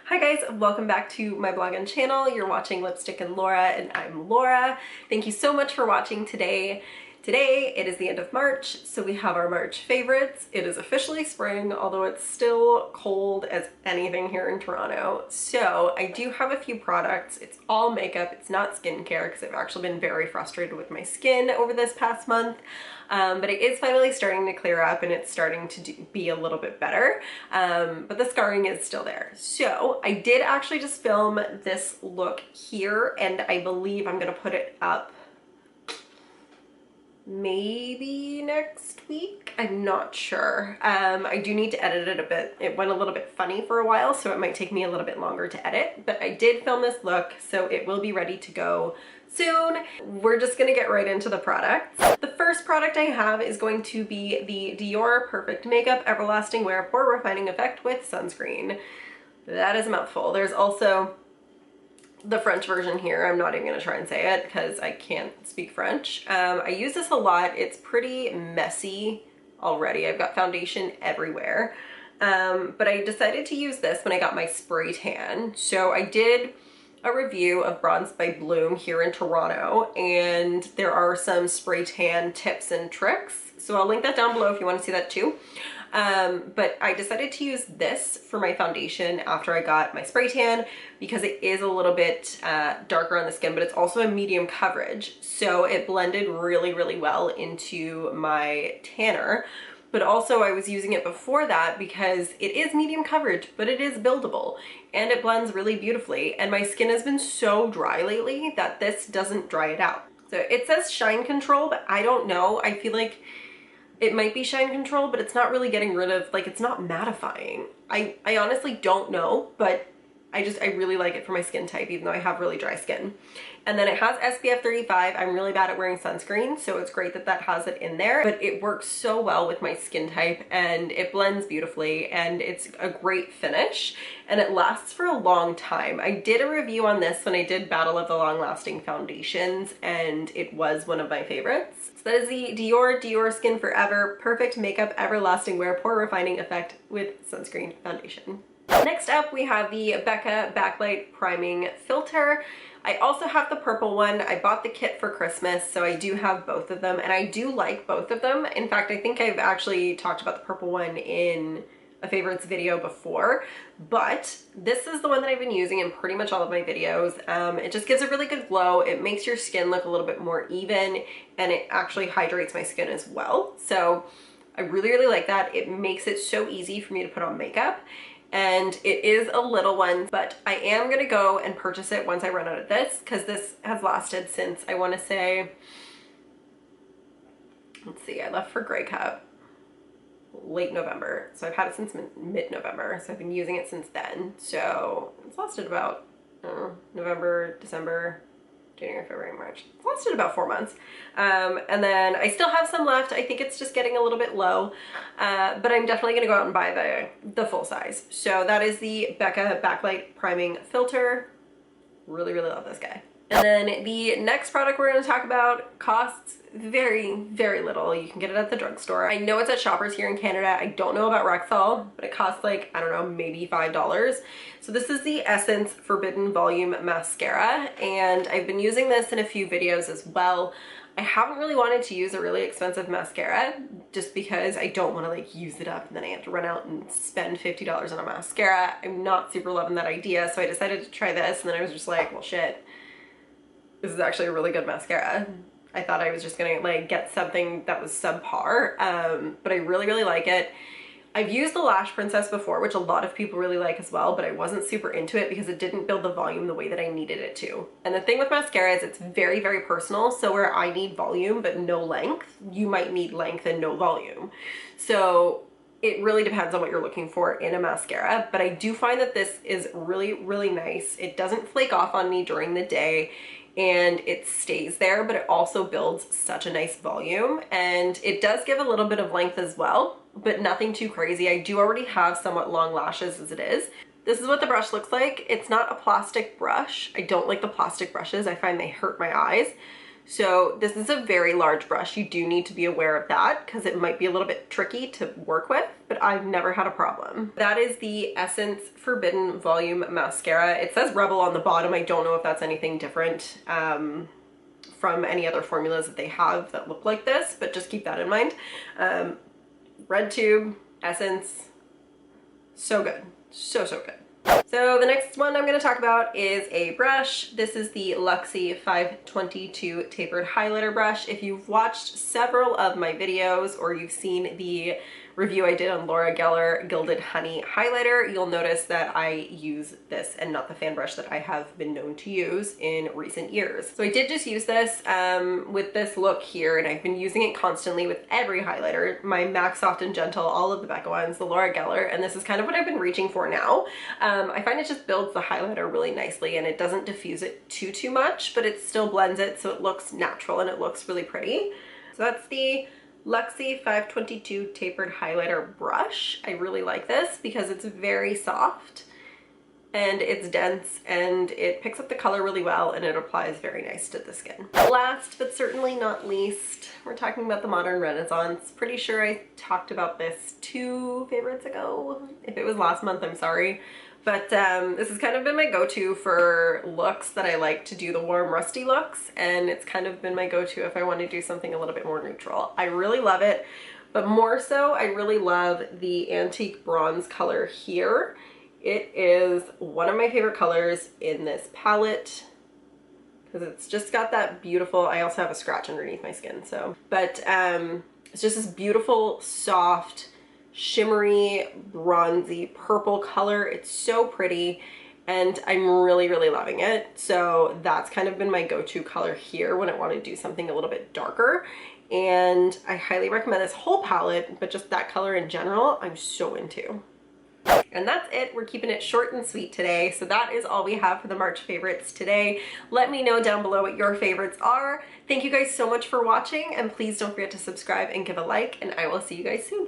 Hi guys, welcome back to my blog and channel. You're watching Lipstick and Laura and I'm Laura. Thank you so much for watching today. Today it is the end of March, so we have our March favorites. It is officially spring, although it's still cold as anything here in Toronto. So I do have a few products. It's all makeup, it's not skincare because I've actually been very frustrated with my skin over this past month. But it is finally starting to clear up and it's starting to be a little bit better, but the scarring is still there. So I did actually just film this look here and I believe I'm gonna put it up maybe next week. I'm not sure. I do need to edit it a bit. It went a little bit funny for a while, so it might take me a little bit longer to edit, but I did film this look, so it will be ready to go soon. We're just gonna get right into the products. The first product I have is going to be the Dior Perfect Makeup Everlasting Wear Pore Refining Effect with Sunscreen. That is a mouthful. There's also the French version here. I'm not even gonna try and say it because I can't speak French. I use this a lot. It's pretty messy already. I've got foundation everywhere. But I decided to use this when I got my spray tan. So I did a review of Bronze by Bloom here in Toronto, and there are some spray tan tips and tricks. So I'll link that down below if you want to see that too. But I decided to use this for my foundation after I got my spray tan because it is a little bit darker on the skin, but it's also a medium coverage. So it blended really, really well into my tanner. But also I was using it before that because it is medium coverage, but it is buildable and it blends really beautifully. And my skin has been so dry lately that this doesn't dry it out. So it says shine control, but I don't know. I feel like it might be shine control, but it's not really getting rid of, like, it's not mattifying. I honestly don't know, but I really like it for my skin type, even though I have really dry skin. And then it has SPF 35. I'm really bad at wearing sunscreen, so it's great that that has it in there, but it works so well with my skin type and it blends beautifully and it's a great finish and it lasts for a long time. I did a review on this when I did Battle of the Long Lasting Foundations and it was one of my favorites. So that is the Dior Skin Forever Perfect Makeup Everlasting Wear Pore Refining Effect with Sunscreen Foundation. Next up, we have the Becca Backlight Priming Filter. I also have the purple one. I bought the kit for Christmas, so I do have both of them, and I do like both of them. In fact, I think I've actually talked about the purple one in a favorites video before, but this is the one that I've been using in pretty much all of my videos. It just gives a really good glow. It makes your skin look a little bit more even, and it actually hydrates my skin as well. So I really, really like that. It makes it so easy for me to put on makeup. And it is a little one, but I am gonna go and purchase it once I run out of this because this has lasted since, I want to say, let's see, I left for Grey Cup late November, so I've had it since mid-November, so I've been using it since then. So it's lasted about November, December, January, February, March. It's lasted about 4 months. And then I still have some left. I think it's just getting a little bit low, but I'm definitely gonna go out and buy the full size. So that is the Becca Backlight Priming Filter. Really, really love this guy. And then the next product we're gonna talk about costs very, very little. You can get it at the drugstore. I know it's at Shoppers here in Canada. I don't know about Rexall, but it costs like, I don't know, maybe $5. So this is the Essence Forbidden Volume Mascara, and I've been using this in a few videos as well. I haven't really wanted to use a really expensive mascara just because I don't want to like use it up and then I have to run out and spend $50 on a mascara. I'm not super loving that idea, so I decided to try this, and then I was just like, well shit, this is actually a really good mascara. I thought I was just gonna like get something that was subpar, but I really, really like it. I've used the Lash Princess before, which a lot of people really like as well, but I wasn't super into it because it didn't build the volume the way that I needed it to. And the thing with mascara is it's very, very personal. So where I need volume but no length, you might need length and no volume. So it really depends on what you're looking for in a mascara, but I do find that this is really, really nice. It doesn't flake off on me during the day and it stays there, but it also builds such a nice volume, and it does give a little bit of length as well, but nothing too crazy. I do already have somewhat long lashes as it is. This is what the brush looks like. It's not a plastic brush. I don't like the plastic brushes. I find they hurt my eyes. So this is a very large brush. You do need to be aware of that because it might be a little bit tricky to work with, but I've never had a problem. That is the Essence Forbidden Volume Mascara. It says Rebel on the bottom. I don't know if that's anything different from any other formulas that they have that look like this, but just keep that in mind. Red tube, Essence, so good. So good. So the next one I'm going to talk about is a brush. This is the Luxie 522 Tapered Highlighter Brush. If you've watched several of my videos or you've seen the review I did on Laura Geller Gilded Honey Highlighter, you'll notice that I use this and not the fan brush that I have been known to use in recent years. So I did just use this with this look here, and I've been using it constantly with every highlighter, my MAC Soft and Gentle, all of the Becca ones, the Laura Geller, and this is kind of what I've been reaching for now. I find it just builds the highlighter really nicely, and it doesn't diffuse it too much, but it still blends it so it looks natural and it looks really pretty. So that's the Luxie 522 Tapered Highlighter Brush. I really like this because it's very soft and it's dense and it picks up the color really well and it applies very nice to the skin. Last but certainly not least, we're talking about the Modern Renaissance. Pretty sure I talked about this 2 favorites ago. If it was last month, I'm sorry. But this has kind of been my go-to for looks that I like to do, the warm rusty looks, and it's kind of been my go-to if I want to do something a little bit more neutral. I really love it, but more so I really love the antique bronze color here. It is one of my favorite colors in this palette because it's just got that beautiful, I also have a scratch underneath my skin, so, but it's just this beautiful, soft, shimmery, bronzy purple color. It's so pretty and I'm really loving it. So that's kind of been my go-to color here when I want to do something a little bit darker, and I highly recommend this whole palette, but just that color in general I'm so into. And that's it. We're keeping it short and sweet today. So that is all we have for the March favorites today. Let me know down below what your favorites are. Thank you guys so much for watching, and please don't forget to subscribe and give a like, and I will see you guys soon.